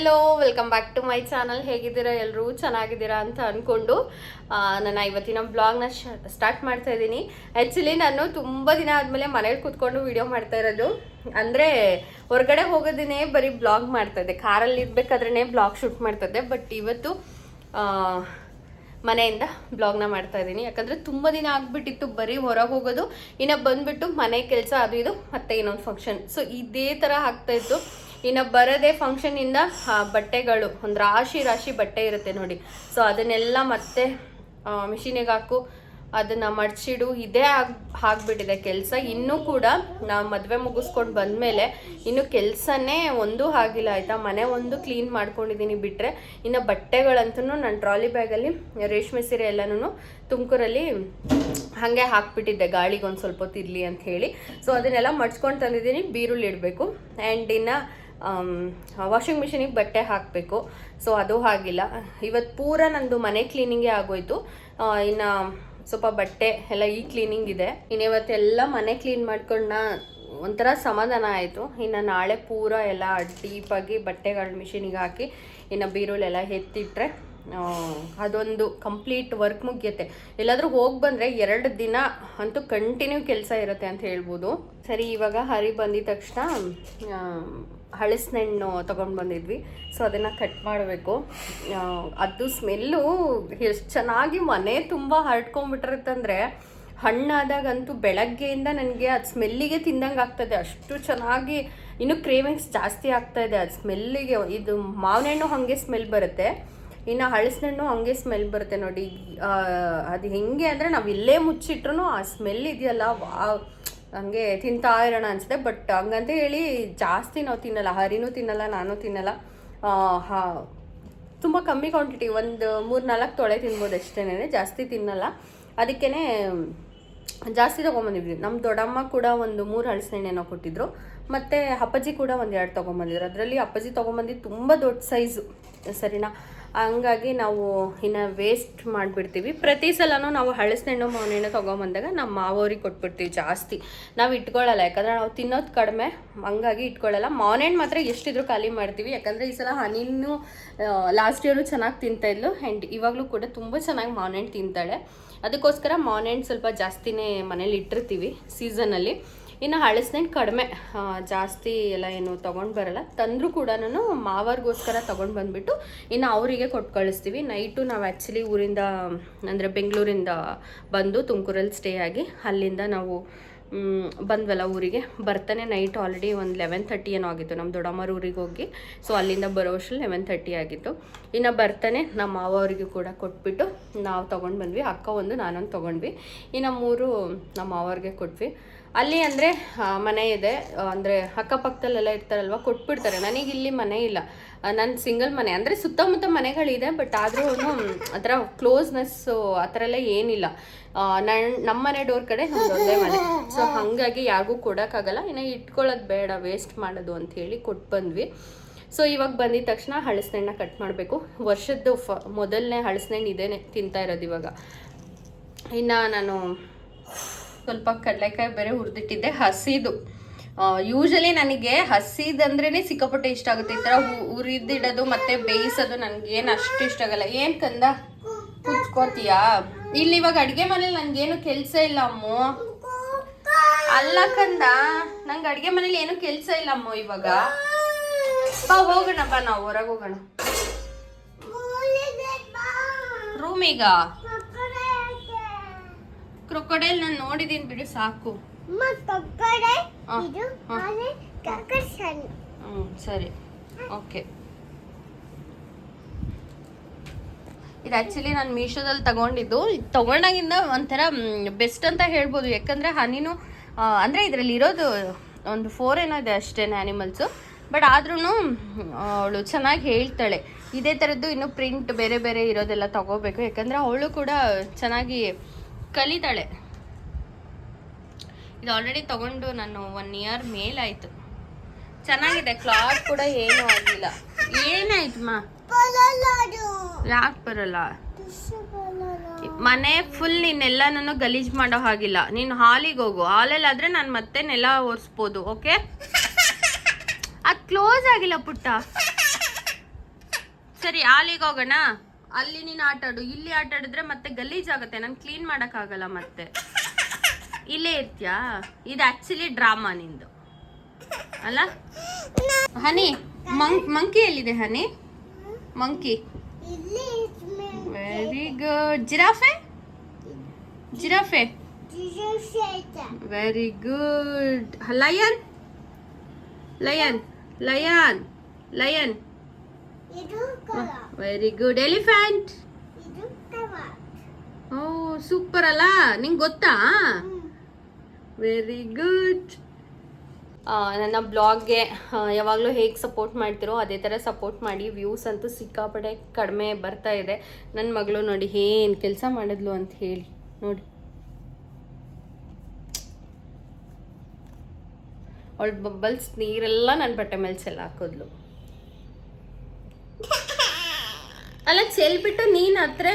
Hello, welcome back to my channel. ಹೇಗಿದ್ದೀರಾ ಎಲ್ಲರೂ? ಚೆನ್ನಾಗಿದ್ದೀರಾ ಅಂತ ಅಂದ್ಕೊಂಡು ನಾನು ಇವತ್ತಿನ ಬ್ಲಾಗ್ನ ಸ್ಟಾರ್ಟ್ ಮಾಡ್ತಾ ಇದ್ದೀನಿ. ಆ್ಯಕ್ಚುಲಿ ನಾನು ತುಂಬ ದಿನ ಆದಮೇಲೆ ಮನೇಲಿ ಕೂತ್ಕೊಂಡು ವಿಡಿಯೋ ಮಾಡ್ತಾ ಇರೋದು. ಅಂದರೆ ಹೊರಗಡೆ ಹೋಗೋದೇ ಬರೀ ಬ್ಲಾಗ್ ಮಾಡ್ತಾ ಇದ್ದೆ, ಕಾರಲ್ಲಿ ಇರಬೇಕಾದ್ರೇ ಬ್ಲಾಗ್ ಶೂಟ್ ಮಾಡ್ತಾ ಇದ್ದೆ. ಬಟ್ ಇವತ್ತು ಮನೆಯಿಂದ ಬ್ಲಾಗ್ನ ಮಾಡ್ತಾ ಇದ್ದೀನಿ. ಯಾಕಂದರೆ ತುಂಬ ದಿನ ಆಗಿಬಿಟ್ಟಿತ್ತು ಬರೀ ಹೊರಗೆ ಹೋಗೋದು, ಇನ್ನು ಬಂದುಬಿಟ್ಟು ಮನೆ ಕೆಲಸ ಅದು ಇದು ಮತ್ತೆ ಇನ್ನೊಂದು ಫಂಕ್ಷನ್. ಸೊ ಇದೇ ಥರ ಆಗ್ತಾಯಿತ್ತು. ಇನ್ನು ಬರೋದೇ ಫಂಕ್ಷನಿಂದ ಬಟ್ಟೆಗಳು ಒಂದು ರಾಶಿ ಬಟ್ಟೆ ಇರುತ್ತೆ ನೋಡಿ. ಸೊ ಅದನ್ನೆಲ್ಲ ಮತ್ತೆ ಮಿಷಿನಿಗೆ ಹಾಕು, ಅದನ್ನು ಮಡ್ಚಿಡು, ಇದೇ ಆಗ್ಬಿಟ್ಟಿದೆ ಕೆಲಸ. ಇನ್ನೂ ಕೂಡ ನಾವು ಮದುವೆ ಮುಗಿಸ್ಕೊಂಡು ಬಂದಮೇಲೆ ಇನ್ನೂ ಕೆಲಸನೇ ಒಂದೂ ಆಗಿಲ್ಲ ಆಯಿತಾ. ಮನೆ ಒಂದು ಕ್ಲೀನ್ ಮಾಡ್ಕೊಂಡಿದ್ದೀನಿ ಬಿಟ್ಟರೆ, ಇನ್ನು ಬಟ್ಟೆಗಳಂತೂ ನನ್ನ ಟ್ರಾಲಿ ಬ್ಯಾಗಲ್ಲಿ ರೇಷ್ಮೆ ಸೀರೆ ಎಲ್ಲನೂ ತುಮಕೂರಲ್ಲಿ ಹಾಗೆ ಹಾಕ್ಬಿಟ್ಟಿದ್ದೆ, ಗಾಳಿಗೆ ಒಂದು ಸ್ವಲ್ಪ ಹೊತ್ತು ಇರಲಿ ಅಂತ ಹೇಳಿ. ಸೊ ಅದನ್ನೆಲ್ಲ ಮಡ್ಚ್ಕೊಂಡು ತಂದಿದ್ದೀನಿ, ಬೀರುಳ್ಳಿ ಇಡಬೇಕು. ಆ್ಯಂಡ್ ಇನ್ನು ವಾಷಿಂಗ್ ಮಿಷಿನಿಗೆ ಬಟ್ಟೆ ಹಾಕಬೇಕು. ಸೊ ಅದು ಆಗಿಲ್ಲ. ಇವತ್ತು ಪೂರ ನಂದು ಮನೆ ಕ್ಲೀನಿಂಗೇ ಆಗೋಯ್ತು. ಇನ್ನು ಸ್ವಲ್ಪ ಬಟ್ಟೆ ಎಲ್ಲ ಈ ಕ್ಲೀನಿಂಗ್ ಇದೆ. ಇನ್ನು ಇವತ್ತೆಲ್ಲ ಮನೆ ಕ್ಲೀನ್ ಮಾಡ್ಕೊಂಡು ಒಂಥರ ಸಮಾಧಾನ ಆಯಿತು. ಇನ್ನು ನಾಳೆ ಪೂರ ಎಲ್ಲ ಡೀಪಾಗಿ ಬಟ್ಟೆಗಳ ಮಿಷಿನಿಗೆ ಹಾಕಿ ಇನ್ನು ಬೀರುಳೆಲ್ಲ ಎತ್ತಿಟ್ರೆ ಅದೊಂದು ಕಂಪ್ಲೀಟ್ ವರ್ಕ್ ಮುಗಿಯುತ್ತೆ. ಎಲ್ಲಾದರೂ ಹೋಗಿ ಬಂದರೆ 2 ದಿನ ಅಂತೂ ಕಂಟಿನ್ಯೂ ಕೆಲಸ ಇರುತ್ತೆ ಅಂತ ಹೇಳ್ಬೋದು. ಸರಿ, ಇವಾಗ ಹರಿ ಬಂದಿದ ತಕ್ಷಣ ಹಳಸಿನೆಣ್ಣು ತೊಗೊಂಡು ಬಂದಿದ್ವಿ. ಸೊ ಅದನ್ನು ಕಟ್ ಮಾಡಬೇಕು. ಅದು ಸ್ಮೆಲ್ಲು ಎಷ್ಟು ಚೆನ್ನಾಗಿ ಮನೆ ತುಂಬ ಹರಡ್ಕೊಂಡ್ಬಿಟ್ಟಿರುತ್ತಂದರೆ, ಹಣ್ಣಾದಾಗಂತೂ ಬೆಳಗ್ಗೆಯಿಂದ ನನಗೆ ಅದು ಸ್ಮೆಲ್ಲಿಗೆ ತಿಂದಂಗೆ ಆಗ್ತದೆ. ಅಷ್ಟು ಚೆನ್ನಾಗಿ ಇನ್ನೂ ಕ್ರೇವಿಂಗ್ಸ್ ಜಾಸ್ತಿ ಆಗ್ತಾಯಿದೆ ಅದು ಸ್ಮೆಲ್ಲಿಗೆ. ಇದು ಮಾವಿನ ಹಣ್ಣು ಹಾಗೆ ಸ್ಮೆಲ್ ಬರುತ್ತೆ, ಇನ್ನು ಹಳಸಿನೆಣ್ಣು ಹಾಗೆ ಸ್ಮೆಲ್ ಬರುತ್ತೆ ನೋಡಿ. ಅದು ಹೆಂಗೆ ಅಂದರೆ ನಾವು ಇಲ್ಲೇ ಮುಚ್ಚಿಟ್ರು ಆ ಸ್ಮೆಲ್ ಇದೆಯಲ್ಲ, ಹಂಗೆ ತಿಂತಾ ಇರೋಣ ಅನಿಸುತ್ತೆ. ಬಟ್ ಹಂಗಂತ ಹೇಳಿ ಜಾಸ್ತಿ ನಾವು ತಿನ್ನಲ್ಲ, ಹರಿನೂ ತಿನ್ನಲ್ಲ, ನಾನು ತಿನ್ನಲ್ಲ. ತುಂಬ ಕಮ್ಮಿ ಕ್ವಾಂಟಿಟಿ, ಒಂದು 3-4 ತೊಳೆ ತಿನ್ಬೋದು ಅಷ್ಟೇನೆ, ಜಾಸ್ತಿ ತಿನ್ನಲ್ಲ. ಅದಕ್ಕೇ ಜಾಸ್ತಿ ತೊಗೊಂಬಂದಿದ್ವಿ. ನಮ್ಮ ದೊಡ್ಡಮ್ಮ ಕೂಡ ಒಂದು 3 ಹಳಸಿನೆಣ್ಣೆನೋ ಕೊಟ್ಟಿದ್ರು, ಮತ್ತು ಅಪ್ಪಾಜಿ ಕೂಡ 1-2 ತೊಗೊಂಬಂದಿದ್ರು. ಅದರಲ್ಲಿ ಅಪ್ಪಾಜಿ ತೊಗೊಂಬಂದಿದ್ದು ತುಂಬ ದೊಡ್ಡ ಸೈಜು, ಸರಿನಾ. ಹಂಗಾಗಿ ನಾವು ಇನ್ನು ವೇಸ್ಟ್ ಮಾಡಿಬಿಡ್ತೀವಿ. ಪ್ರತಿ ಸಲನೂ ನಾವು ಹಳಸಿನೆಣ್ಣು ಮಾವಿನೆಣ್ಣು ತೊಗೊಂಬಂದಾಗ ನಮ್ಮ ಮಾವವ್ರಿಗೆ ಕೊಟ್ಬಿಡ್ತೀವಿ. ಜಾಸ್ತಿ ನಾವು ಇಟ್ಕೊಳ್ಳಲ್ಲ, ಯಾಕಂದರೆ ನಾವು ತಿನ್ನೋದು ಕಡಿಮೆ, ಹಂಗಾಗಿ ಇಟ್ಕೊಳ್ಳಲ್ಲ. ಮಾವಿನೆಣ್ಣು ಮಾತ್ರ ಎಷ್ಟಿದ್ರೂ ಖಾಲಿ ಮಾಡ್ತೀವಿ. ಯಾಕಂದರೆ ಈ ಸಲ ಹನಿನೂ ಲಾಸ್ಟ್ ಇಯರು ಚೆನ್ನಾಗಿ ತಿಂತಾಯಿದ್ಲು, ಆ್ಯಂಡ್ ಇವಾಗಲೂ ಕೂಡ ತುಂಬ ಚೆನ್ನಾಗಿ ಮಾವಿನೆಣ್ಣು ತಿಂತಾಳೆ. ಅದಕ್ಕೋಸ್ಕರ ಮಾವಿನೆಣ್ಣು ಸ್ವಲ್ಪ ಜಾಸ್ತಿನೇ ಮನೇಲಿ ಇಟ್ಟಿರ್ತೀವಿ ಸೀಸನಲ್ಲಿ. ಇನ್ನು ಹಳಸಿನೆಣ್ಣು ಕಡಿಮೆ, ಜಾಸ್ತಿ ಎಲ್ಲ ಏನು ತೊಗೊಂಡು ಬರಲ್ಲ. ತಂದರೂ ಕೂಡ ನಾನು ಮಾವರಿಗೋಸ್ಕರ ತೊಗೊಂಡು ಬಂದುಬಿಟ್ಟು ಇನ್ನು ಅವರಿಗೆ ಕೊಟ್ಟು ಕಳಿಸ್ತೀವಿ. ನೈಟು ನಾವು ಆ್ಯಕ್ಚುಲಿ ಊರಿಂದ ಅಂದರೆ ಬೆಂಗಳೂರಿಂದ ಬಂದು ತುಮಕೂರಲ್ಲಿ ಸ್ಟೇ ಆಗಿ ಅಲ್ಲಿಂದ ನಾವು ಬಂದ್ವಲ್ಲ ಊರಿಗೆ. ಬರ್ತಾನೆ ನೈಟ್ ಆಲ್ರೆಡಿ ಒಂದು 11:30 ಏನೋ ಆಗಿತ್ತು ನಮ್ಮ ದೊಡ್ಡಮ್ಮರ ಊರಿಗೆ ಹೋಗಿ. ಸೊ ಅಲ್ಲಿಂದ ಬರೋ ಅಷ್ಟರಲ್ಲಿ 11:30 ಆಗಿತ್ತು. ಇನ್ನು ಬರ್ತಾನೆ ನಮ್ಮ ಮಾವ ಅವರಿಗೆ ಕೂಡ ಕೊಟ್ಬಿಟ್ಟು ನಾವು ತೊಗೊಂಡು ಬಂದ್ವಿ. ಅಕ್ಕ ಒಂದು, ನಾನೊಂದು ತೊಗೊಂಡ್ವಿ. ಇನ್ನು 3 ನಮ್ಮ ಮಾವವ್ರಿಗೆ ಕೊಟ್ವಿ. ಅಲ್ಲಿ ಅಂದರೆ ಮನೆ ಇದೆ, ಅಂದರೆ ಅಕ್ಕಪಕ್ಕದಲ್ಲೆಲ್ಲ ಇರ್ತಾರಲ್ವ, ಕೊಟ್ಬಿಡ್ತಾರೆ. ನನಗೆ ಇಲ್ಲಿ ಮನೆ ಇಲ್ಲ, ನನ್ನ ಸಿಂಗಲ್ ಮನೆ. ಅಂದರೆ ಸುತ್ತಮುತ್ತ ಮನೆಗಳಿದೆ, ಬಟ್ ಆದರೂ ಆ ಥರ ಕ್ಲೋಸ್ನೆಸ್ಸು ಆ ಥರ ಎಲ್ಲ ಏನಿಲ್ಲ. ನಮ್ಮ ಮನೆ ಡೋರ್ ಕಡೆ ನಮ್ಮದೊಂದೇ ಮನೆ. ಸೊ ಹಾಗಾಗಿ ಯಾರಿಗೂ ಕೊಡೋಕ್ಕಾಗಲ್ಲ. ಇನ್ನು ಇಟ್ಕೊಳ್ಳೋದು ಬೇಡ, ವೇಸ್ಟ್ ಮಾಡೋದು ಅಂಥೇಳಿ ಕೊಟ್ಟು ಬಂದ್ವಿ. ಸೊ ಇವಾಗ ಬಂದಿದ ತಕ್ಷಣ ಹಳಸಿನೆಣ್ಣ ಕಟ್ ಮಾಡಬೇಕು. ವರ್ಷದ್ದು ಮೊದಲನೇ ಹಳಸಿನೆಣ್ಣು ಇದೇನೆ ತಿಂತಾ ಇರೋದು ಇವಾಗ. ಇನ್ನು ನಾನು ಸ್ವಲ್ಪ ಕಡಲೆಕಾಯಿ ಬೇರೆ ಹುರಿದಿಟ್ಟಿದ್ದೆ, ಹಸಿದು. ಯೂಶಲಿ ನನಗೆ ಹಸಿದಂದ್ರೇ ಸಿಕ್ಕಾಪಟ್ಟೆ ಇಷ್ಟ ಆಗುತ್ತೆ. ಈ ಥರ ಹುರಿದಿಡೋದು ಮತ್ತು ಬೇಯಿಸೋದು ನನಗೇನು ಅಷ್ಟು ಇಷ್ಟ ಆಗಲ್ಲ. ಏನು ಕಂದ ಕುಚ್ಕೋತೀಯಾ? ಇಲ್ಲಿ ಇವಾಗ ಅಡುಗೆ ಮನೇಲಿ ನನಗೇನು ಕೆಲಸ ಇಲ್ಲ ಅಮ್ಮು. ಅಲ್ಲ ಕಂದ, ನಂಗೆ ಅಡುಗೆ ಮನೇಲಿ ಏನು ಕೆಲಸ ಇಲ್ಲ ಅಮ್ಮು. ಇವಾಗ ಬಾ ಹೋಗೋಣ, ಬಾ ನಾವು ಹೊರಗೆ ಹೋಗೋಣ. ರೂಮೀಗ ಕ್ರೊಕೊಡೈಲ್ ನಾನು ನೋಡಿದ್ದೀನಿ ಬಿಡು, ಸಾಕು. ಸರಿ, ಓಕೆ. ಇದು ಆ್ಯಕ್ಚುಲಿ ನಾನು ಮೀಶೋದಲ್ಲಿ ತಗೊಂಡಿದ್ದು. ತಗೊಂಡಾಗಿಂದ ಒಂಥರ ಬೆಸ್ಟ್ ಅಂತ ಹೇಳ್ಬೋದು. ಯಾಕಂದರೆ ಹನಿನೂ ಅಂದರೆ ಇದರಲ್ಲಿ ಇರೋದು ಒಂದು 4 ಏನೋ ಇದೆ ಅಷ್ಟೇ ಆ್ಯನಿಮಲ್ಸು. ಬಟ್ ಆದ್ರೂ ಅವಳು ಚೆನ್ನಾಗಿ ಹೇಳ್ತಾಳೆ. ಇದೇ ಥರದ್ದು ಇನ್ನೂ ಪ್ರಿಂಟ್ ಬೇರೆ ಬೇರೆ ಇರೋದೆಲ್ಲ ತಗೋಬೇಕು, ಯಾಕಂದರೆ ಅವಳು ಕೂಡ ಚೆನ್ನಾಗಿ ಕಲಿತಾಳೆ. ಇದು ಆಲ್ರೆಡಿ ತೊಗೊಂಡು ನಾನು 1 ಇಯರ್ ಮೇಲಾಯಿತು. ಚೆನ್ನಾಗಿದೆ, ಕ್ಲಾತ್ ಕೂಡ ಏನೂ ಆಗಿಲ್ಲ. ಏನಾಯ್ತು ಮಾ? ಯಾಕೆ ಬರಲ್ಲ? ಮನೆ ಫುಲ್ ನೀನೆಲ್ಲ ನಾನು ಗಲೀಜು ಮಾಡೋ ಹಾಗಿಲ್ಲ. ನೀನು ಹಾಲಿಗೆ ಹೋಗು, ಹಾಲಲ್ಲಾದರೆ ನಾನು ಮತ್ತೆ ನೆಲ ಒರೆಸ್ಬೋದು. ಓಕೆ, ಅದು ಕ್ಲೋಸ್ ಆಗಿಲ್ಲ ಪುಟ್ಟ. ಸರಿ ಅಲ್ಲಿಗೆ ಹೋಗೋಣ. ಅಲ್ಲಿ ನೀನು ಆಟ ಆಡು, ಇಲ್ಲಿ ಆಟ ಆಡಿದ್ರೆ ಮತ್ತೆ ಗಲೀಜಾಗುತ್ತೆ, ನಾನು ಕ್ಲೀನ್ ಮಾಡೋಕ್ಕಾಗಲ್ಲ. ಮತ್ತೆ ಇಲ್ಲೇ ಇರ್ತೀಯಾ? ಇದು ಆಕ್ಚುಲಿ ಡ್ರಾಮಾ ನಿಂದು ಅಲ್ಲ ಹನಿ? ಮಂಕಿ ಎಲ್ಲಿದೆ honey? Monkey very good. Giraffe? Giraffe very good. Lion? Lion lion lion very good. Elephant? ಓ ಸೂಪರ್ ಅಲ್ಲ, ನಿಂಗೆ ಗೊತ್ತಾ? Very good. ನನ್ನ ಬ್ಲಾಗ್ಗೆ ಯಾವಾಗಲೂ ಹೇಗೆ ಸಪೋರ್ಟ್ ಮಾಡ್ತಿರೋ ಅದೇ ಥರ ಸಪೋರ್ಟ್ ಮಾಡಿ. ವ್ಯೂಸ್ ಅಂತೂ ಸಿಕ್ಕಾಪಟ್ಟೆ ಕಡಿಮೆ ಬರ್ತಾ ಇದೆ. ನನ್ನ ಮಗಳು ನೋಡಿ ಏನು ಕೆಲಸ ಮಾಡಿದ್ಲು ಅಂತ ಹೇಳಿ ನೋಡಿ. ಅವಳು ಬಬಲ್ಸ್ ನೀರೆಲ್ಲ ನನ್ನ ಬಟ್ಟೆ ಮೇಲೆ ಚೆಲ್ಲ ಹಾಕಿದ್ಲು. ಅಲ್ಲ ಚೆಲ್ಬಿಟ್ಟು ನೀನು ಹತ್ರ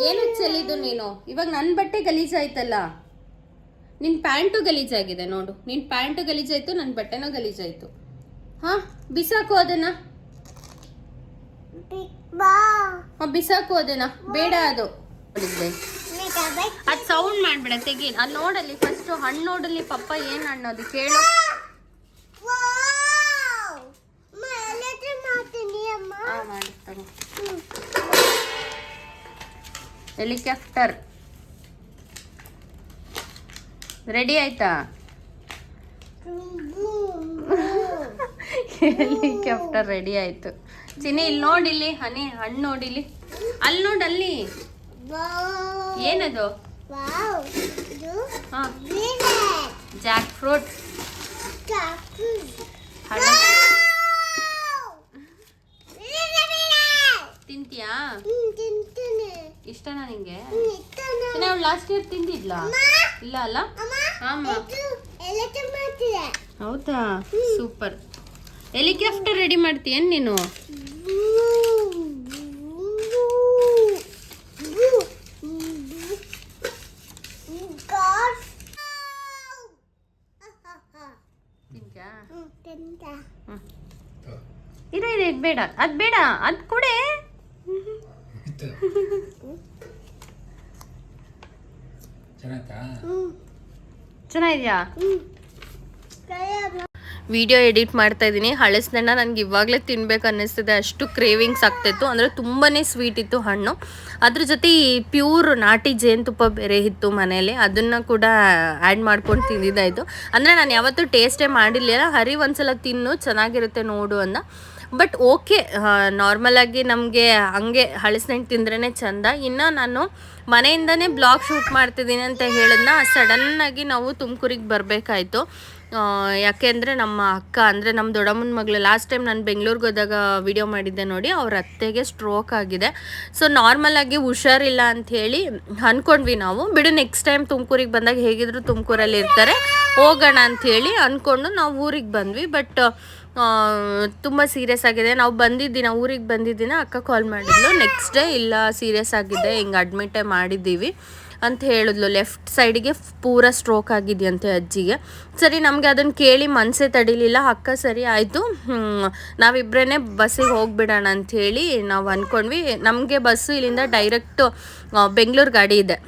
ಏನು ಚೆಲ್ಲಿದ್ದು ನೀನು? ಇವಾಗ ನನ್ನ ಬಟ್ಟೆ ಗಲೀಜಾಯ್ತಲ್ಲ, ನಿನ್ನ ಪ್ಯಾಂಟು ಗಲೀಜಾಗಿದೆ ನೋಡು. ನಿನ್ನ ಪ್ಯಾಂಟು ಗಲೀಜಾಯ್ತು, ನನ್ನ ಬಟ್ಟೆನೂ ಗಲೀಜಾಯ್ತು. ಹಾಂ ಬಿಸಾಕು ಅದನ್ನ, ಬಿಸಾಕು ಅದನ್ನ, ಬೇಡ ಅದು. ಅದು ಸೌಂಡ್ ಮಾಡ್ಬೇಡ, ತೆಗಿ. ಅದು ನೋಡಲ್ಲಿ ಫಸ್ಟು ಹಣ್ಣು ನೋಡಲ್ಲಿ. ಪಪ್ಪ ಏನು ಹಣ್ಣೋದು ಕೇಳು. ಹೆಲಿಕಾಪ್ಟರ್ ರೆಡಿ ಆಯ್ತಾ? ಹೆಲಿಕಾಪ್ಟರ್ ರೆಡಿ ಆಯ್ತು. ಚಿನ್ನಿ ಇಲ್ಲಿ ನೋಡಿಲ್ಲಿ, ಹನಿ ಹಣ್ಣು ನೋಡಿಲಿ, ಅಲ್ಲಿ ನೋಡಲ್ಲಿ. ಏನದು? Jackfruit. ತಿಂತೀಯಾ? ಇಷ್ಟನಾ ನಿಂಗೆ? ಅವಳು ಲಾಸ್ಟ್ ಇಯರ್ ತಿಂದಿದ್ಲ? ಇಲ್ಲ ಅಲ್ಲ? ಹೌದಾ, ಸೂಪರ್. ಹೆಲಿಕಾಪ್ಟರ್ ರೆಡಿ ಮಾಡ್ತೀಯನ್ ನೀನು? ಇದೆ ಇದು ಬೇಡ, ಅದ್ ಬೇಡ, ಅದ್ ಕೊಡೆ. ಚೆನ್ನಾಗಿದ್ಯಾ? ವಿಡಿಯೋ ಎಡಿಟ್ ಮಾಡ್ತಾ ಇದ್ದೀನಿ. ಹಳಸನ್ನ ನನಗೆ ಇವಾಗಲೇ ತಿನ್ಬೇಕು ಅನ್ನಿಸ್ತಿದೆ, ಅಷ್ಟು ಕ್ರೇವಿಂಗ್ಸ್ ಆಗ್ತಾಯಿತ್ತು. ಅಂದರೆ ತುಂಬಾ ಸ್ವೀಟ್ ಇತ್ತು ಹಣ್ಣು. ಅದ್ರ ಜೊತೆ ಈ ಪ್ಯೂರ್ ನಾಟಿ ಜೇನುತುಪ್ಪ ಬೇರೆ ಇತ್ತು ಮನೇಲಿ, ಅದನ್ನು ಕೂಡ ಆ್ಯಡ್ ಮಾಡ್ಕೊಂಡು ತಿಂದಿದ್ದಾಯಿತು. ಅಂದರೆ ನಾನು ಯಾವತ್ತೂ ಟೇಸ್ಟೇ ಮಾಡಿರಲಿಲ್ಲ. ಹರಿ ಒಂದ್ಸಲ ತಿನ್ನು, ಚೆನ್ನಾಗಿರುತ್ತೆ ನೋಡು ಅಂದ. ಬಟ್ ಓಕೆ, ನಾರ್ಮಲಾಗಿ ನಮಗೆ ಹಂಗೆ ಹಳಸಿನಣ್ಣು ತಿಂದ್ರೇ ಚೆಂದ. ಇನ್ನು ನಾನು ಮನೆಯಿಂದನೇ ಬ್ಲಾಗ್ ಶೂಟ್ ಮಾಡ್ತಿದ್ದೀನಿ ಅಂತ ಹೇಳಿದ್ನ, ಸಡನ್ನಾಗಿ ನಾವು ತುಮಕೂರಿಗೆ ಬರಬೇಕಾಯ್ತು. ಯಾಕೆಂದರೆ ನಮ್ಮ ಅಕ್ಕ, ಅಂದರೆ ನಮ್ಮ ದೊಡ್ಡಮ್ಮನ ಮಗಳು, ಲಾಸ್ಟ್ ಟೈಮ್ ನಾನು ಬೆಂಗಳೂರಿಗೆ ಹೋದಾಗ ವಿಡಿಯೋ ಮಾಡಿದ್ದೆ ನೋಡಿ, ಅವ್ರ ಅತ್ತೆಗೆ ಸ್ಟ್ರೋಕ್ ಆಗಿದೆ. ಸೊ ನಾರ್ಮಲಾಗಿ ಹುಷಾರಿಲ್ಲ ಅಂಥೇಳಿ ಅಂದ್ಕೊಂಡ್ವಿ ನಾವು. ಬಿಡು ನೆಕ್ಸ್ಟ್ ಟೈಮ್ ತುಮಕೂರಿಗೆ ಬಂದಾಗ ಹೇಗಿದ್ರು ತುಮಕೂರಲ್ಲಿ ಇರ್ತಾರೆ, ಹೋಗೋಣ ಅಂಥೇಳಿ ಅಂದ್ಕೊಂಡು ನಾವು ಊರಿಗೆ ಬಂದ್ವಿ. ಬಟ್ ತುಂಬ ಸೀರಿಯಸ್ ಆಗಿದೆ. ನಾವು ಬಂದಿದ್ದೀನ, ಊರಿಗೆ ಬಂದಿದ್ದೀನ, ಅಕ್ಕ ಕಾಲ್ ಮಾಡಿದ್ಲು ನೆಕ್ಸ್ಟ್ ಡೇ, ಇಲ್ಲ ಸೀರಿಯಸ್ ಆಗಿದೆ, ಹಿಂಗೆ ಅಡ್ಮಿಟೇ ಮಾಡಿದ್ದೀವಿ ಅಂತ ಹೇಳಿದ್ಲು. ಲೆಫ್ಟ್ ಸೈಡಿಗೆ ಪೂರ ಸ್ಟ್ರೋಕ್ ಆಗಿದೆಯಂತೆ ಅಜ್ಜಿಗೆ. ಸರಿ, ನಮಗೆ ಅದನ್ನು ಕೇಳಿ ಮನಸ್ಸೇ ತಡಿಲಿಲ್ಲ. ಅಕ್ಕ ಸರಿ ಆಯಿತು, ನಾವಿಬ್ಬರೇ ಬಸ್ಸಿಗೆ ಹೋಗಿಬಿಡೋಣ ಅಂಥೇಳಿ ನಾವು ಅಂದ್ಕೊಂಡ್ವಿ. ನಮಗೆ ಬಸ್ಸು ಇಲ್ಲಿಂದ ಡೈರೆಕ್ಟು ಬೆಂಗಳೂರು ಗಾಡಿ ಇದೆ,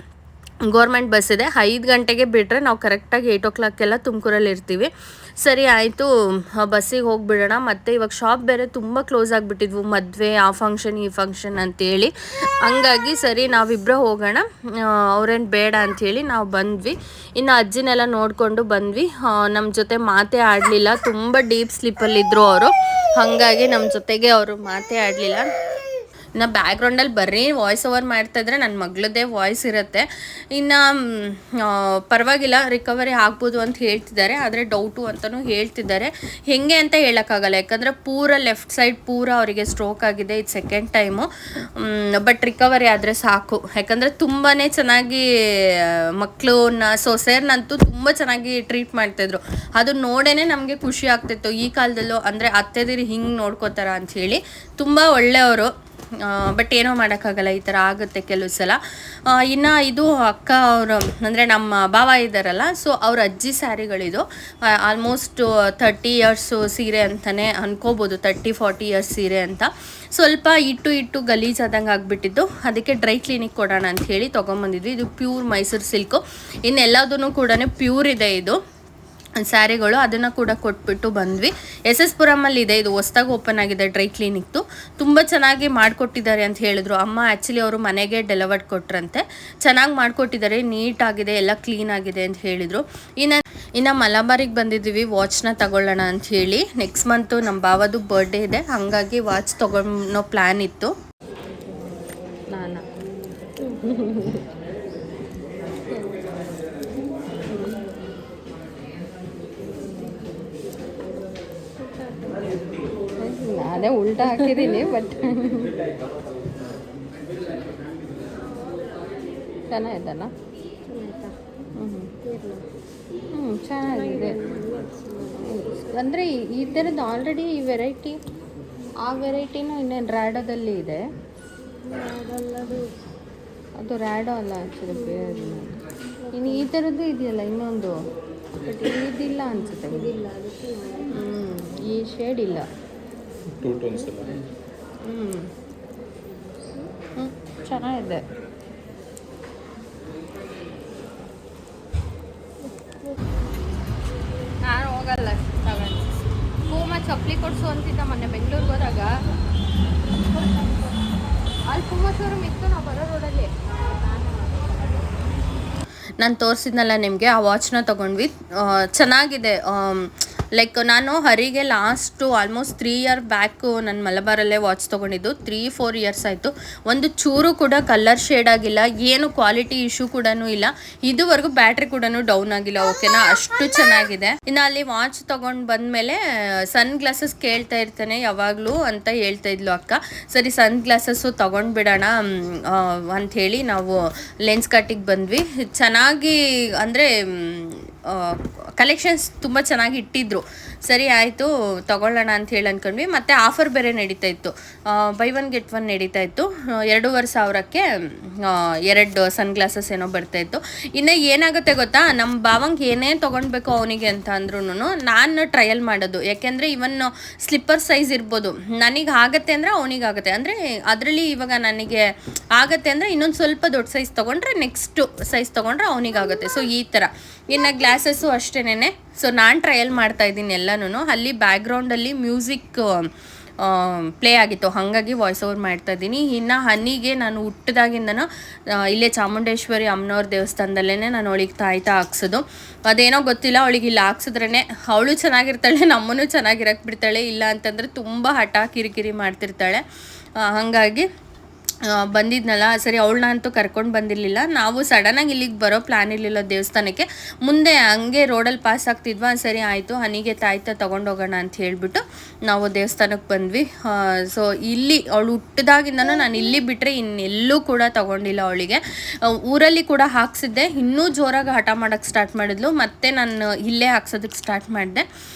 ಗೌರ್ಮೆಂಟ್ ಬಸ್ ಇದೆ. 5 ಗಂಟೆಗೆ ಬಿಟ್ಟರೆ ನಾವು ಕರೆಕ್ಟಾಗಿ 8 o'clock ತುಮಕೂರಲ್ಲಿ ಇರ್ತೀವಿ. ಸರಿ ಆಯಿತು, ಬಸ್ಸಿಗೆ ಹೋಗಿಬಿಡೋಣ. ಮತ್ತು ಇವಾಗ ಶಾಪ್ ಬೇರೆ ತುಂಬ ಕ್ಲೋಸ್ ಆಗಿಬಿಟ್ಟಿದ್ವು, ಮದುವೆ, ಆ ಫಂಕ್ಷನ್ ಈ ಫಂಕ್ಷನ್ ಅಂತೇಳಿ. ಹಂಗಾಗಿ ಸರಿ ನಾವಿಬ್ಬರೇ ಹೋಗೋಣ, ಅವ್ರೇನು ಬೇಡ ಅಂಥೇಳಿ ನಾವು ಬಂದ್ವಿ. ಇನ್ನು ಅಜ್ಜಿನೆಲ್ಲ ನೋಡಿಕೊಂಡು ಬಂದ್ವಿ. ನಮ್ಮ ಜೊತೆ ಮಾತೇ ಆಡಲಿಲ್ಲ, ತುಂಬ ಡೀಪ್ ಸ್ಲೀಪಲ್ಲಿದ್ದರು ಅವರು. ಹಾಗಾಗಿ ನಮ್ಮ ಜೊತೆಗೆ ಅವರು ಮಾತೇ ಆಡಲಿಲ್ಲ. ಇನ್ನು ಬ್ಯಾಕ್ಗ್ರೌಂಡಲ್ಲಿ ಬರೀ ವಾಯ್ಸ್ ಓವರ್ ಮಾಡ್ತಾಯಿದ್ರೆ ನನ್ನ ಮಗಳದ್ದೇ ವಾಯ್ಸ್ ಇರುತ್ತೆ. ಇನ್ನು ಪರವಾಗಿಲ್ಲ, ರಿಕವರಿ ಆಗ್ಬೋದು ಅಂತ ಹೇಳ್ತಿದ್ದಾರೆ. ಆದರೆ ಡೌಟು ಅಂತಲೂ ಹೇಳ್ತಿದ್ದಾರೆ. ಹೇಗೆ ಅಂತ ಹೇಳೋಕ್ಕಾಗಲ್ಲ, ಯಾಕಂದರೆ ಪೂರ ಲೆಫ್ಟ್ ಸೈಡ್ ಪೂರ ಅವರಿಗೆ ಸ್ಟ್ರೋಕ್ ಆಗಿದೆ. ಇದು 2nd ಟೈಮು. ಬಟ್ ರಿಕವರಿ ಆದರೆ ಸಾಕು, ಯಾಕಂದರೆ ತುಂಬಾ ಚೆನ್ನಾಗಿ ಮಕ್ಕಳನ್ನ, ಸೊಸೆಯರ್ನಂತೂ ತುಂಬ ಚೆನ್ನಾಗಿ ಟ್ರೀಟ್ ಮಾಡ್ತಾಯಿದ್ರು. ಅದು ನೋಡೇ ನಮಗೆ ಖುಷಿ ಆಗ್ತಿತ್ತು. ಈ ಕಾಲದಲ್ಲೂ ಅಂದರೆ ಅತ್ತೆದಿರು ಹಿಂಗೆ ನೋಡ್ಕೋತಾರ ಅಂಥೇಳಿ ತುಂಬ ಒಳ್ಳೆಯವರು. ಬಟ್ ಏನೋ ಮಾಡೋಕ್ಕಾಗಲ್ಲ, ಈ ಥರ ಆಗುತ್ತೆ ಕೆಲವು ಸಲ. ಇನ್ನು ಇದು ಅಕ್ಕ ಅವರು ಅಂದರೆ ನಮ್ಮ ಭಾವ ಇದ್ದಾರಲ್ಲ, ಸೊ ಅವ್ರ ಅಜ್ಜಿ ಸ್ಯಾರಿಗಳಿದು ಆಲ್ಮೋಸ್ಟ್ 30 ಇಯರ್ಸು ಸೀರೆ ಅಂತಲೇ ಅನ್ಕೋಬೋದು, 30-40 ಇಯರ್ಸ್ ಸೀರೆ ಅಂತ. ಸ್ವಲ್ಪ ಇಟ್ಟು ಗಲೀಜಾದಂಗೆ ಆಗಿಬಿಟ್ಟಿದ್ದು, ಅದಕ್ಕೆ ಡ್ರೈ ಕ್ಲೀನಿಗೆ ಕೊಡೋಣ ಅಂತ ಹೇಳಿ ತೊಗೊಂಬಂದಿದ್ವಿ. ಇದು ಪ್ಯೂರ್ ಮೈಸೂರು ಸಿಲ್ಕು, ಇನ್ನೆಲ್ಲದೂ ಕೂಡ ಪ್ಯೂರ್ ಇದೆ ಇದು ಸ್ಯಾರಿಗಳು. ಅದನ್ನು ಕೂಡ ಕೊಟ್ಬಿಟ್ಟು ಬಂದ್ವಿ. SS ಪುರಮಲ್ಲಿ ಇದೆ, ಇದು ಹೊಸ್ದಾಗಿ ಓಪನ್ ಆಗಿದೆ ಡ್ರೈ ಕ್ಲೀನಿಕ್ದು. ತುಂಬ ಚೆನ್ನಾಗಿ ಮಾಡಿಕೊಟ್ಟಿದ್ದಾರೆ ಅಂತ ಹೇಳಿದ್ರು ಅಮ್ಮ. ಆ್ಯಕ್ಚುಲಿ ಅವರು ಮನೆಗೆ ಡೆಲಿವರ್ಡ್ ಕೊಟ್ರಂತೆ, ಚೆನ್ನಾಗಿ ಮಾಡಿಕೊಟ್ಟಿದ್ದಾರೆ, ನೀಟಾಗಿದೆ, ಎಲ್ಲ ಕ್ಲೀನ್ ಆಗಿದೆ ಅಂತ ಹೇಳಿದರು. ಇನ್ನು ಮಲಬಾರಿಗೆ ಬಂದಿದ್ದೀವಿ ವಾಚ್ನ ತಗೊಳ್ಳೋಣ ಅಂತ ಹೇಳಿ. ನೆಕ್ಸ್ಟ್ ಮಂತು ನಮ್ಮ ಭಾವದು ಬರ್ಡೇ ಇದೆ, ಹಾಗಾಗಿ ವಾಚ್ ತೊಗೊಳ್ಳೋ ಪ್ಲ್ಯಾನ್ ಇತ್ತು. ನಾನು ಅದೇ ಉಲ್ಟಾ ಹಾಕಿದ್ದೀನಿ, ಬಟ್ ಚೆನ್ನಾಗಿದಲ್ಲ. ಚೆನ್ನಾಗಿದೆ. ಅಂದರೆ ಈ ಥರದ್ದು ಆಲ್ರೆಡಿ ಈ ವೆರೈಟಿ, ಆ ವೆರೈಟಿನೂ ಇನ್ನೇನು ರ್ಯಾಡೋದಲ್ಲಿ ಇದೆ. ಅದು ರ್ಯಾಡೋ ಅಲ್ಲ ಆ್ಯಕ್ಚುಲಿ, ಬೇರೆ. ಇನ್ನು ಈ ಥರದ್ದು ಇದೆಯಲ್ಲ ಇನ್ನೊಂದು, ಬಟ್ ಇದಿಲ್ಲ ಅನಿಸುತ್ತೆ. ಈ ಶೇಡ್ ಇಲ್ಲ. ಚೆನ್ನಾಗಿದೆ. ನಾನು ಹೋಗಲ್ಲ ತಗೊಂಡು. ಪೂಮ ಚಪ್ಪಲಿ ಕೊಡಿಸು ಅಂತಿದ್ದ ಮೊನ್ನೆ ಬೆಂಗಳೂರಿಗೆ ಹೋದಾಗ. ಅಲ್ಲಿ ಪೂಮ ಶೋರೂಮ್ ಇತ್ತು, ನಾವು ಬರೋ ರೋಡಲ್ಲಿ. ನಾನು ತೋರಿಸಿದ್ನಲ್ಲ ನಿಮಗೆ, ಆ ವಾಚ್ನ ತೊಗೊಂಡ್ವಿ. ಚೆನ್ನಾಗಿದೆ. ಲೈಕ್ ನಾನು Harige last almost 3 year back ನಾನು ಮಲಬಾರಲ್ಲೇ ವಾಚ್ ತೊಗೊಂಡಿದ್ದು. 3-4 ಇಯರ್ಸ್ ಆಯಿತು. ಒಂದು ಚೂರು ಕೂಡ ಕಲರ್ ಶೇಡ್ ಆಗಿಲ್ಲ, ಏನು ಕ್ವಾಲಿಟಿ ಇಶ್ಯೂ ಕೂಡ ಇಲ್ಲ. ಇದುವರೆಗೂ ಬ್ಯಾಟ್ರಿ ಕೂಡ ಡೌನ್ ಆಗಿಲ್ಲ. ಓಕೆನಾ, ಅಷ್ಟು ಚೆನ್ನಾಗಿದೆ. ಇನ್ನು ಅಲ್ಲಿ ವಾಚ್ ತೊಗೊಂಡು ಬಂದಮೇಲೆ ಸನ್ ಗ್ಲಾಸಸ್ ಕೇಳ್ತಾ ಇರ್ತಾನೆ ಯಾವಾಗಲೂ ಅಂತ ಹೇಳ್ತಾ ಇದ್ಲು ಅಕ್ಕ. ಸರಿ ಸನ್ ಗ್ಲಾಸಸ್ಸು ತೊಗೊಂಡ್ಬಿಡೋಣ ಅಂಥೇಳಿ ನಾವು ಲೆನ್ಸ್ ಕಟ್ಟಿಗೆ ಬಂದ್ವಿ. ಚೆನ್ನಾಗಿ ಅಂದರೆ ಕಲೆಕ್ಷನ್ಸ್ ತುಂಬ ಚೆನ್ನಾಗಿ ಇಟ್ಟಿದ್ರು. ಸರಿ ಆಯಿತು ತೊಗೊಳ್ಳೋಣ ಅಂತ ಹೇಳಿ ಅಂದ್ಕೊಂಡ್ವಿ. ಮತ್ತು ಆಫರ್ ಬೇರೆ ನಡೀತಾ ಇತ್ತು, ಬೈ 1 get 1 ನಡೀತಾ ಇತ್ತು. 2,500ಕ್ಕೆ 2 ಸನ್ ಗ್ಲಾಸಸ್ ಏನೋ ಬರ್ತಾಯಿತ್ತು. ಇನ್ನು ಏನಾಗುತ್ತೆ ಗೊತ್ತಾ, ನಮ್ಮ ಭಾವಂಗೆ ಏನೇ ತೊಗೊಳ್ಬೇಕು ಅವನಿಗೆ ಅಂತ ಅಂದ್ರೂ ನಾನು ಟ್ರಯಲ್ ಮಾಡೋದು. ಯಾಕೆಂದರೆ ಇವನ್ ಸ್ಲಿಪ್ಪರ್ ಸೈಜ್ ಇರ್ಬೋದು, ನನಗೆ ಆಗುತ್ತೆ ಅಂದರೆ ಅವನಿಗಾಗುತ್ತೆ. ಅಂದರೆ ಅದರಲ್ಲಿ ಇವಾಗ ನನಗೆ ಆಗುತ್ತೆ ಅಂದರೆ ಇನ್ನೊಂದು ಸ್ವಲ್ಪ ದೊಡ್ಡ ಸೈಜ್ ತೊಗೊಂಡ್ರೆ ನೆಕ್ಸ್ಟು ಸೈಜ್ ತೊಗೊಂಡ್ರೆ ಅವನಿಗಾಗುತ್ತೆ. ಸೊ ಈ ಥರ. ಇನ್ನು ಗ್ಲಾಸಸ್ಸು ಅಷ್ಟೇನೆ. ಸೊ ನಾನು ಟ್ರಯಲ್ ಮಾಡ್ತಾಯಿದ್ದೀನಿ ಎಲ್ಲನೂ. ಅಲ್ಲಿ ಬ್ಯಾಕ್ಗ್ರೌಂಡಲ್ಲಿ ಮ್ಯೂಸಿಕ್ ಪ್ಲೇ ಆಗಿತ್ತು, ಹಾಗಾಗಿ ವಾಯ್ಸ್ ಓವರ್ ಮಾಡ್ತಾಯಿದ್ದೀನಿ. ಇನ್ನು ಹನಿಗೆ ನಾನು ಹುಟ್ಟಿದಾಗಿಂದನೂ ಇಲ್ಲೇ ಚಾಮುಂಡೇಶ್ವರಿ ಅಮ್ಮನವ್ರ ದೇವಸ್ಥಾನದಲ್ಲೇ ನಾನು ಅವಳಿಗೆ ತಾಯ್ತಾ ಹಾಕ್ಸೋದು. ಅದೇನೋ ಗೊತ್ತಿಲ್ಲ, ಅವಳಿಗೆ ಇಲ್ಲಿ ಹಾಕ್ಸಿದ್ರೇ ಅವಳು ಚೆನ್ನಾಗಿರ್ತಾಳೆ, ನಮ್ಮನ್ನು ಚೆನ್ನಾಗಿರಕ್ಕೆ ಬಿಡ್ತಾಳೆ. ಇಲ್ಲ ಅಂತಂದರೆ ತುಂಬ ಹಠ ಕಿರಿಕಿರಿ ಮಾಡ್ತಿರ್ತಾಳೆ. ಹಾಗಾಗಿ ಬಂದಿದ್ನಲ್ಲ, ಸರಿ ಅವಳನ್ನ ಅಂತೂ ಕರ್ಕೊಂಡು ಬಂದಿರಲಿಲ್ಲ. ನಾವು ಸಡನ್ನಾಗಿ ಇಲ್ಲಿಗೆ ಬರೋ ಪ್ಲ್ಯಾನ್ ಇರಲಿಲ್ಲ ದೇವಸ್ಥಾನಕ್ಕೆ. ಮುಂದೆ ಹಂಗೆ ರೋಡಲ್ಲಿ ಪಾಸ್ ಆಗ್ತಿದ್ವಾ, ಸರಿ ಆಯಿತು ಹನಿಗೆ ತಾಯ್ತ ತೊಗೊಂಡೋಗೋಣ ಅಂತ ಹೇಳಿಬಿಟ್ಟು ನಾವು ದೇವಸ್ಥಾನಕ್ಕೆ ಬಂದ್ವಿ. ಸೊ ಇಲ್ಲಿ ಅವಳು ಹುಟ್ಟಿದಾಗಿಂದನೂ ನಾನು ಇಲ್ಲಿ ಬಿಟ್ಟರೆ ಇನ್ನೆಲ್ಲೂ ಕೂಡ ತೊಗೊಂಡಿಲ್ಲ ಅವಳಿಗೆ. ಊರಲ್ಲಿ ಕೂಡ ಹಾಕ್ಸಿದ್ದೆ, ಇನ್ನೂ ಜೋರಾಗಿ ಹಠ ಮಾಡೋಕ್ಕೆ ಸ್ಟಾರ್ಟ್ ಮಾಡಿದ್ಲು. ಮತ್ತು ನಾನು ಇಲ್ಲೇ ಹಾಕ್ಸೋದಕ್ಕೆ ಸ್ಟಾರ್ಟ್ ಮಾಡಿದೆ.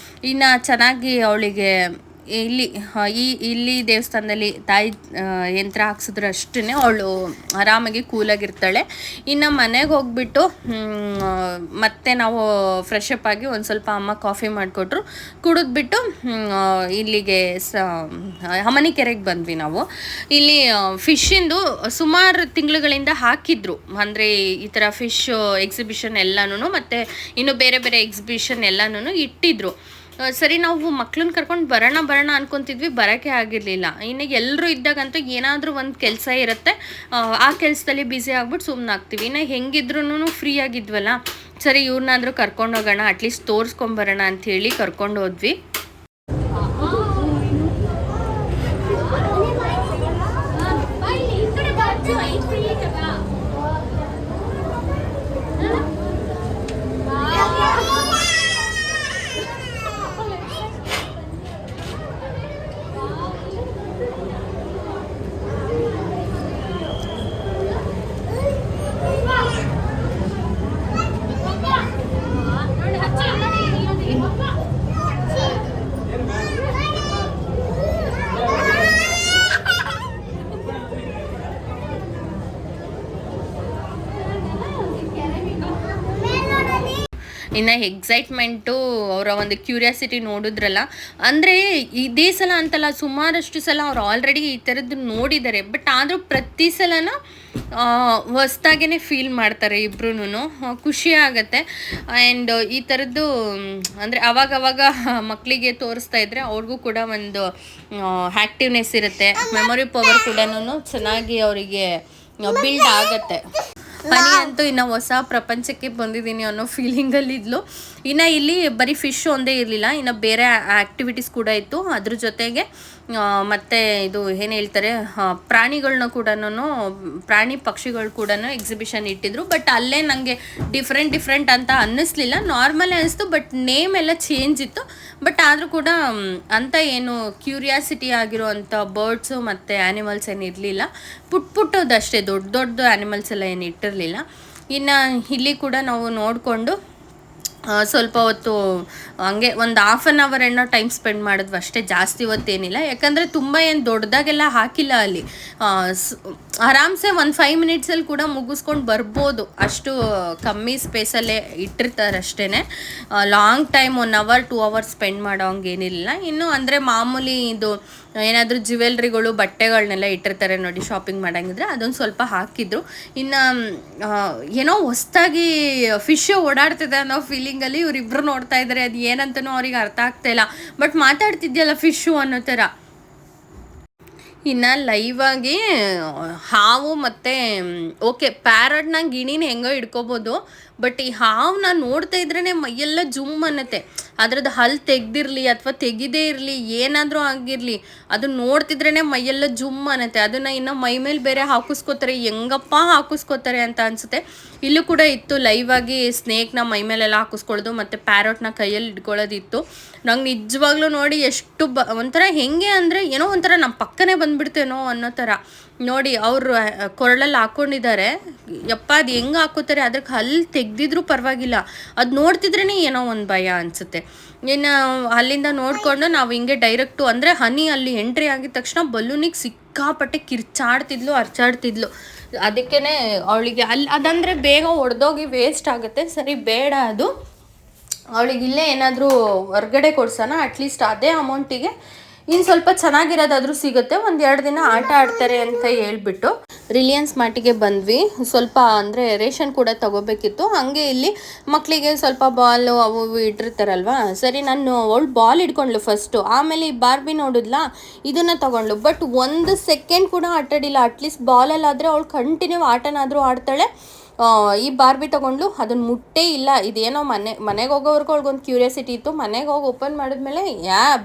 ಇನ್ನು ಚೆನ್ನಾಗಿ ಅವಳಿಗೆ ಇಲ್ಲಿ ದೇವಸ್ಥಾನದಲ್ಲಿ ತಾಯಿ ಯಂತ್ರ ಹಾಕ್ಸಿದ್ರೆ ಅಷ್ಟೇ ಅವಳು ಆರಾಮಾಗಿ ಕೂಲಾಗಿರ್ತಾಳೆ. ಇನ್ನು ಮನೆಗೆ ಹೋಗ್ಬಿಟ್ಟು ಮತ್ತೆ ನಾವು ಫ್ರೆಶ್ ಅಪ್ ಆಗಿ ಒಂದು ಸ್ವಲ್ಪ ಅಮ್ಮ ಕಾಫಿ ಮಾಡಿಕೊಟ್ರು, ಕುಡಿದ್ಬಿಟ್ಟು ಇಲ್ಲಿಗೆ ಹಮನಿಕೆರೆಗೆ ಬಂದ್ವಿ ನಾವು. ಇಲ್ಲಿ ಫಿಶ್ಶಿಂದು ಸುಮಾರು ತಿಂಗಳುಗಳಿಂದ ಹಾಕಿದ್ರು, ಅಂದರೆ ಈ ಥರ ಫಿಶ್ ಎಕ್ಸಿಬಿಷನ್ ಎಲ್ಲನೂ ಮತ್ತು ಇನ್ನು ಬೇರೆ ಬೇರೆ ಎಕ್ಸಿಬಿಷನ್ ಎಲ್ಲನೂ ಇಟ್ಟಿದ್ರು. ಸರಿ ನಾವು ಮಕ್ಳನ್ನ ಕರ್ಕೊಂಡು ಬರೋಣ ಅನ್ಕೊತಿದ್ವಿ, ಬರೋಕ್ಕೆ ಆಗಿರಲಿಲ್ಲ. ಇನ್ನು ಎಲ್ಲರೂ ಇದ್ದಾಗಂತೂ ಏನಾದರೂ ಒಂದು ಕೆಲಸ ಇರುತ್ತೆ, ಆ ಕೆಲಸದಲ್ಲಿ ಬ್ಯುಸಿ ಆಗ್ಬಿಟ್ಟು ಸುಮ್ಮನೆ ಆಗ್ತೀವಿ. ಇನ್ನು ಹೆಂಗಿದ್ರೂ ಫ್ರೀ ಆಗಿದ್ವಲ್ಲ, ಸರಿ ಇವ್ರನ್ನಾದರೂ ಕರ್ಕೊಂಡು ಹೋಗೋಣ, ಅಟ್ಲೀಸ್ಟ್ ತೋರಿಸ್ಕೊಂಬರೋಣ ಅಂಥೇಳಿ ಕರ್ಕೊಂಡು ಹೋದ್ವಿ. ಇನ್ನು ಎಕ್ಸೈಟ್ಮೆಂಟು ಅವರ ಒಂದು ಕ್ಯೂರಿಯಾಸಿಟಿ ನೋಡಿದ್ರಲ್ಲ. ಅಂದರೆ ಇದೇ ಸಲ ಅಂತಲ್ಲ, ಸುಮಾರಷ್ಟು ಸಲ ಅವ್ರು ಆಲ್ರೆಡಿ ಈ ಥರದ್ದು ನೋಡಿದ್ದಾರೆ. ಬಟ್ ಆದರೂ ಪ್ರತಿ ಸಲನೂ ಹೊಸ್ದಾಗೇ ಫೀಲ್ ಮಾಡ್ತಾರೆ ಇಬ್ರೂ. ಖುಷಿ ಆಗುತ್ತೆ. ಆ್ಯಂಡ್ ಈ ಥರದ್ದು ಅಂದರೆ ಅವಾಗವಾಗ ಮಕ್ಕಳಿಗೆ ತೋರಿಸ್ತಾ ಇದ್ದರೆ ಅವ್ರಿಗೂ ಕೂಡ ಒಂದು ಆ್ಯಕ್ಟಿವ್ನೆಸ್ ಇರುತ್ತೆ. ಮೆಮೊರಿ ಪವರ್ ಕೂಡ ಚೆನ್ನಾಗಿ ಅವರಿಗೆ ಬಿಲ್ಡ್ ಆಗುತ್ತೆ. ಹನಿ ಅಂತೂ ಇನ್ನು ಹೊಸ ಪ್ರಪಂಚಕ್ಕೆ ಬಂದಿದ್ದೀನಿ ಅನ್ನೋ ಫೀಲಿಂಗಲ್ಲಿದ್ಲು. ಇನ್ನು ಇಲ್ಲಿ ಬರೀ ಫಿಶ್ ಒಂದೇ ಇರಲಿಲ್ಲ, ಇನ್ನು ಬೇರೆ ಆ್ಯಕ್ಟಿವಿಟೀಸ್ ಕೂಡ ಇತ್ತು. ಅದ್ರ ಜೊತೆಗೆ ಮತ್ತು ಇದು ಏನು ಹೇಳ್ತಾರೆ, ಪ್ರಾಣಿಗಳನ್ನ ಕೂಡ, ಪ್ರಾಣಿ ಪಕ್ಷಿಗಳು ಕೂಡ ಎಕ್ಸಿಬಿಷನ್ ಇಟ್ಟಿದ್ರು. ಬಟ್ ಅಲ್ಲೇ ನನಗೆ ಡಿಫ್ರೆಂಟ್ ಅಂತ ಅನ್ನಿಸ್ಲಿಲ್ಲ, ನಾರ್ಮಲೇ ಅನಿಸ್ತು. ಬಟ್ ನೇಮ್ ಎಲ್ಲ ಚೇಂಜ್ ಇತ್ತು. ಬಟ್ ಆದರೂ ಕೂಡ ಅಂತ ಏನು ಕ್ಯೂರಿಯಾಸಿಟಿ ಆಗಿರೋ ಅಂಥ ಬರ್ಡ್ಸು ಮತ್ತು ಆ್ಯನಿಮಲ್ಸ್ ಏನು ಇರಲಿಲ್ಲ. ಪುಟ್ಟದಷ್ಟೇ, ದೊಡ್ಡ ಆ್ಯನಿಮಲ್ಸ್ ಎಲ್ಲ ಏನು ಇಟ್ಟಿರಲಿಲ್ಲ. ಇನ್ನು ಇಲ್ಲಿ ಕೂಡ ನಾವು ನೋಡಿಕೊಂಡು ಸ್ವಲ್ಪ ಹೊತ್ತು ಹಂಗೆ ಒಂದು ಹಾಫ್ ಆನ್ ಅವರ್ ಏನೋ ಟೈಮ್ ಸ್ಪೆಂಡ್ ಮಾಡಿದ್ವಿ ಅಷ್ಟೇ, ಜಾಸ್ತಿ ಹೊತ್ತೇನಿಲ್ಲ. ಯಾಕಂದರೆ ತುಂಬ ಏನು ದೊಡ್ಡದಾಗೆಲ್ಲ ಹಾಕಿಲ್ಲ ಅಲ್ಲಿ. ಆರಾಮ್ಸೆ ಒಂದು 5 ಮಿನಿಟ್ಸಲ್ಲಿ ಕೂಡ ಮುಗಿಸ್ಕೊಂಡು ಬರ್ಬೋದು, ಅಷ್ಟು ಕಮ್ಮಿ ಸ್ಪೇಸಲ್ಲೇ ಇಟ್ಟಿರ್ತಾರೆ ಅಷ್ಟೇ. Long time 1 hour 2 hours spend ಮಾಡೋ ಹಂಗೇನಿಲ್ಲ. ಇನ್ನು ಅಂದರೆ ಮಾಮೂಲಿ ಇದು ಏನಾದರೂ ಜ್ಯುವೆಲ್ರಿಗಳು, ಬಟ್ಟೆಗಳನ್ನೆಲ್ಲ ಇಟ್ಟಿರ್ತಾರೆ ನೋಡಿ ಶಾಪಿಂಗ್ ಮಾಡೋಂಗಿದ್ರೆ, ಅದೊಂದು ಸ್ವಲ್ಪ ಹಾಕಿದ್ರು. ಇನ್ನು ಏನೋ ಹೊಸ್ದಾಗಿ ಫಿಶ್ ಓಡಾಡ್ತಿದೆ ಅನ್ನೋ ಫೀಲಿಂಗಲ್ಲಿ ಇವರಿಬ್ಬರು ನೋಡ್ತಾ ಇದ್ದಾರೆ. ಅದು ಏನಂತನೂ ಅವ್ರಿಗೆ ಅರ್ಥ ಆಗ್ತಾಯಿಲ್ಲ. ಬಟ್ ಮಾತಾಡ್ತಿದ್ಯಲ್ಲ ಫಿಶ್ಶು ಅನ್ನೋ ಥರ. ಇನ್ನು ಲೈವಾಗಿ ಹಾವು ಮತ್ತು ಓಕೆ ಪ್ಯಾರಟ್ನ ಗಿಣಿನ ಹೆಂಗೋ ಹಿಡ್ಕೋಬೋದು. ಬಟ್ ಈ ಹಾವನ್ನ ನೋಡ್ತಾ ಇದ್ರೇ ಮೈಯೆಲ್ಲ ಜುಮ್ ಅನ್ನತ್ತೆ. ಅದ್ರದ್ದು ಹಲ್ಲು ತೆಗ್ದಿರಲಿ ಅಥವಾ ತೆಗಿದೇ ಇರಲಿ, ಏನಾದರೂ ಆಗಿರಲಿ, ಅದು ನೋಡ್ತಿದ್ರೇ ಮೈಯೆಲ್ಲ ಜುಮ್ ಅನ್ನತ್ತೆ. ಅದನ್ನು ಇನ್ನು ಮೈ ಮೇಲೆ ಬೇರೆ ಹಾಕಿಸ್ಕೋತಾರೆ, ಹೆಂಗಪ್ಪ ಹಾಕಿಸ್ಕೋತಾರೆ ಅಂತ ಅನಿಸುತ್ತೆ. ಇಲ್ಲೂ ಕೂಡ ಇತ್ತು ಲೈವಾಗಿ ಸ್ನೇಕ್ನ ಮೈ ಮೇಲೆಲ್ಲ ಹಾಕಿಸ್ಕೊಳ್ಳೋದು ಮತ್ತು ಪ್ಯಾರಟ್ನ ಕೈಯಲ್ಲಿ ಇಟ್ಕೊಳ್ಳೋದಿತ್ತು. ನಂಗೆ ನಿಜವಾಗ್ಲೂ ನೋಡಿ ಎಷ್ಟು ಒಂಥರ ಹೆಂಗೆ ಅಂದರೆ ಏನೋ ಒಂಥರ ನಮ್ಮ ಪಕ್ಕನೇ ಬಂದುಬಿಡ್ತೇನೋ ಅನ್ನೋ ಥರ. ನೋಡಿ ಅವರು ಕೊರಳಲ್ಲಿ ಹಾಕ್ಕೊಂಡಿದ್ದಾರೆ. ಯಪ್ಪ ಅದು ಹೆಂಗೆ ಹಾಕೋತಾರೆ, ಅದಕ್ಕೆ ಹಲ್ಲು ತೆಗ್ದಿದ್ರೂ ಪರವಾಗಿಲ್ಲ, ಅದು ನೋಡ್ತಿದ್ರೇ ಏನೋ ಒಂದು ಭಯ ಅನಿಸುತ್ತೆ. ಇನ್ನು ಅಲ್ಲಿಂದ ನೋಡಿಕೊಂಡು ನಾವು ಹಿಂಗೆ ಡೈರೆಕ್ಟು ಅಂದರೆ ಹನಿ ಅಲ್ಲಿ ಎಂಟ್ರಿ ಆಗಿದ ತಕ್ಷಣ ಬಲೂನಿಗೆ ಸಿಕ್ಕಾಪಟ್ಟೆ ಅರ್ಚಾಡ್ತಿದ್ಲು. ಅದಕ್ಕೇ ಅವಳಿಗೆ ಅದಂದರೆ ಬೇಗ ಒಡೆದೋಗಿ ವೇಸ್ಟ್ ಆಗುತ್ತೆ, ಸರಿ ಬೇಡ ಅದು. ಅವಳಿಗೆ ಇಲ್ಲೇ ಏನಾದರೂ ಹೊರ್ಗಡೆ ಕೊಡ್ಸೋಣ, ಅಟ್ಲೀಸ್ಟ್ ಅದೇ ಅಮೌಂಟಿಗೆ ಇನ್ನು ಸ್ವಲ್ಪ ಚೆನ್ನಾಗಿರೋದಾದರೂ ಸಿಗುತ್ತೆ, 1-2 ದಿನ ಆಟ ಆಡ್ತಾರೆ ಅಂತ ಹೇಳ್ಬಿಟ್ಟು ರಿಲಯನ್ಸ್ ಮಾರ್ಟಿಗೆ ಬಂದ್ವಿ. ಸ್ವಲ್ಪ ಅಂದರೆ ರೇಷನ್ ಕೂಡ ತೊಗೋಬೇಕಿತ್ತು. ಹಾಗೆ ಇಲ್ಲಿ ಮಕ್ಕಳಿಗೆ ಸ್ವಲ್ಪ ಬಾಲು ಅವು ಇಟ್ಟಿರ್ತಾರಲ್ವ, ಸರಿ ನಾನು ಅವಳು ಬಾಲ್ ಹಿಡ್ಕೊಂಡ್ಲು ಫಸ್ಟು, ಆಮೇಲೆ ಈ ಬಾರ್ಬಿ ನೋಡಿದ್ಲಾ ಇದನ್ನು ತೊಗೊಂಡ್ಲು. ಬಟ್ 1 ಸೆಕೆಂಡ್ ಕೂಡ ಆಟಾಡಿಲ್ಲ. ಅಟ್ಲೀಸ್ಟ್ ಬಾಲಲ್ಲಾದರೆ ಅವಳು ಕಂಟಿನ್ಯೂ ಆಟನಾದರೂ ಆಡ್ತಾಳೆ. ಈ ಬಾರ್ಬಿ ತೊಗೊಂಡ್ಲು, ಅದನ್ನು ಮುಟ್ಟೇ ಇಲ್ಲ. ಇದೇನೋ ಮನೆಗೆ ಹೋಗೋವರೆಗೂ ಅವ್ಳಿಗೊಂದು ಕ್ಯೂರಿಯಾಸಿಟಿ ಇತ್ತು. ಮನೆಗೆ ಹೋಗಿ ಓಪನ್ ಮಾಡಿದ್ಮೇಲೆ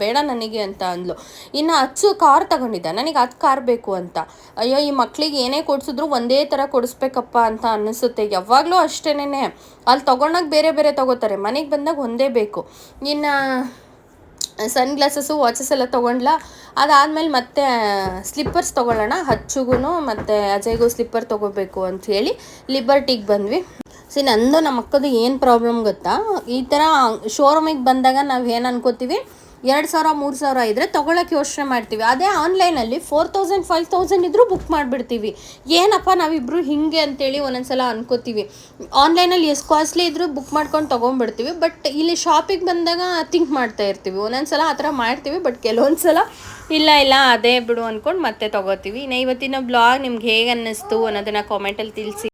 ಬೇಡ ನನಗೆ ಅಂತ ಅಂದ್ಲು. ಇನ್ನು ಅಚ್ಚು ಕಾರ್ ತೊಗೊಂಡಿದ್ದ, ನನಗೆ ಅದು ಕಾರ್ ಬೇಕು ಅಂತ. ಅಯ್ಯೋ ಈ ಮಕ್ಕಳಿಗೆ ಏನೇ ಕೊಡಿಸಿದ್ರು ಒಂದೇ ಥರ ಕೊಡಿಸ್ಬೇಕಪ್ಪ ಅಂತ ಅನ್ನಿಸುತ್ತೆ. ಯಾವಾಗಲೂ ಅಷ್ಟೇನೆ, ಅಲ್ಲಿ ತೊಗೊಂಡಾಗ ಬೇರೆ ಬೇರೆ ತೊಗೋತಾರೆ, ಮನೆಗೆ ಬಂದಾಗ ಒಂದೇ ಬೇಕು. ಇನ್ನು ಸನ್ಗ್ಲಾಸಸ್ಸು ವಾಚಸ್ ಎಲ್ಲ ತೊಗೊಂಡ್ಲ. ಅದಾದಮೇಲೆ ಮತ್ತೆ ಸ್ಲಿಪ್ಪರ್ಸ್ ತೊಗೊಳ್ಳೋಣ, ಹಚ್ಚುಗೂ ಮತ್ತು ಅಜಯ್ಗೂ ಸ್ಲಿಪ್ಪರ್ ತೊಗೋಬೇಕು ಅಂಥೇಳಿ ಲಿಬರ್ಟಿಗೆ ಬಂದ್ವಿ. ನಂದು ನಮ್ಮ ಅಕ್ಕದು ಏನು ಪ್ರಾಬ್ಲಮ್ ಗೊತ್ತಾ, ಈ ಥರ ಶೋರೂಮಿಗೆ ಬಂದಾಗ ನಾವು ಏನು ಅನ್ಕೋತೀವಿ, 2,000-3,000 ಇದ್ದರೆ ತೊಗೊಳಕ್ಕೆ ಯೋಚನೆ ಮಾಡ್ತೀವಿ. ಅದೇ ಆನ್ಲೈನಲ್ಲಿ 4,000-5,000 ಇದ್ದರೂ ಬುಕ್ ಮಾಡಿಬಿಡ್ತೀವಿ. ಏನಪ್ಪ ನಾವಿಬ್ಬರು ಹಿಂಗೆ ಅಂತೇಳಿ ಒಂದೊಂದ್ಸಲ ಅನ್ಕೋತೀವಿ. ಆನ್ಲೈನಲ್ಲಿ ಎಷ್ಟು ಕಾಸ್ಟ್ಲಿ ಇದ್ದರೂ ಬುಕ್ ಮಾಡ್ಕೊಂಡು ತೊಗೊಂಡ್ಬಿಡ್ತೀವಿ. ಬಟ್ ಇಲ್ಲಿ ಶಾಪಿಗೆ ಬಂದಾಗ ಥಿಂಕ್ ಮಾಡ್ತಾ ಇರ್ತೀವಿ. ಒಂದೊಂದ್ಸಲ ಆ ಥರ ಮಾಡ್ತೀವಿ, ಬಟ್ ಕೆಲವೊಂದು ಸಲ ಇಲ್ಲ ಅದೇ ಬಿಡು ಅಂದ್ಕೊಂಡು ಮತ್ತೆ ತೊಗೋತೀವಿ. ಇನ್ನು ಇವತ್ತಿನ ಬ್ಲಾಗ್ ನಿಮ್ಗೆ ಹೇಗೆ ಅನ್ನಿಸ್ತು ಅನ್ನೋದನ್ನು ಕಾಮೆಂಟಲ್ಲಿ ತಿಳಿಸಿ.